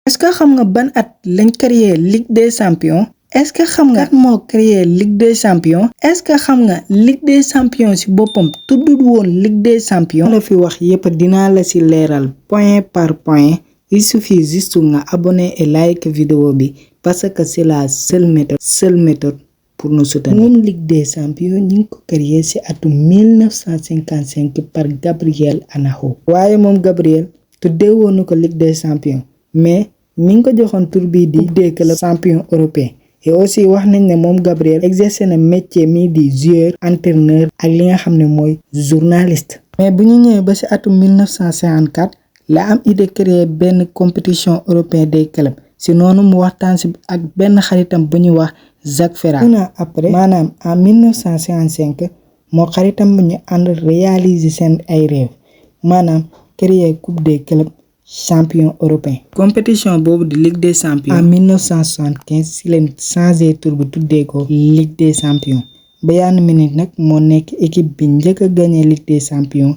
est-ce que xam nga ban at lañ créé Ligue des champions? est-ce que xam nga kan moo créé Ligue des champions? est-ce que xam nga Ligue des champions ci boppam tuddul woon Ligue des champions? la fi wax yépp dinaa la ci leeral point par point. Il suffit juste nga abonner et like vidéo bi parce que c'est la seule méthode pour nous soutenir. moom Ligue des champions ñu ngi ko créé ci atum 1955 par Gabriel Anaho. waaye moom Gabriel tuddee woon na ko Ligue des champions mais mi ngi ko joxoon tur bii di des clubs champions européens. et aussi wax nañ ne moom Gabriel exercer na métier mi di joueur, entraîneur ak li nga xam ne mooy journaliste. mais bu ñu ñëwee ba ci atum 1954 la am idée créer benn compétition européenne des clubs ci noonu mu waxtaan ci ak benn xaritam bu ñuy wax Jacques Ferrat. un an après maanaam en 1955 moo xaritam bu ñu ànd réaliser seen ay rêve maanaam créer coupe des clubs champions européens. compétition boobu di Ligue des champions. en 1975 ci leen changé tur bi tuddee ko Ligue des champions. Bayern Munich nag moo nekk équipe bi njëkk a gagné Ligue des champions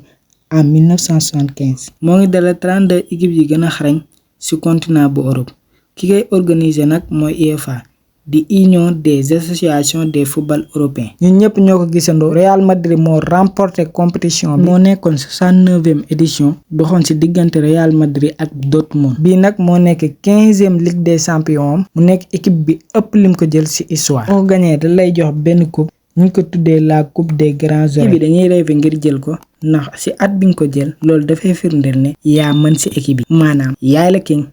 en 1975. moo ngi dalal 32 équipes yi gën a xarañ ci continent bu Europe. ki koy organiser nag mooy UEFA di Union des associations des football européens. ñun ñëpp ñoo ko gisandoo. Real Madrid moo remporté compétition bi. moo nekkoon 69e édition. doxoon ci diggante Real Madrid ak Dortmund. bii nag moo nekk 15e Ligue des champions. mu nekk équipe bi ëpp lim ko jël ci histoire. moo gagné da lay jox benn coupe. ñu ngi ko tuddee la coupe des grands hommes. bi dañuy rêver ngir jël ko ndax ci at bi nga ko jël loolu dafay firndeel ne yaa mën ci équipe bi maanaam yaay la king.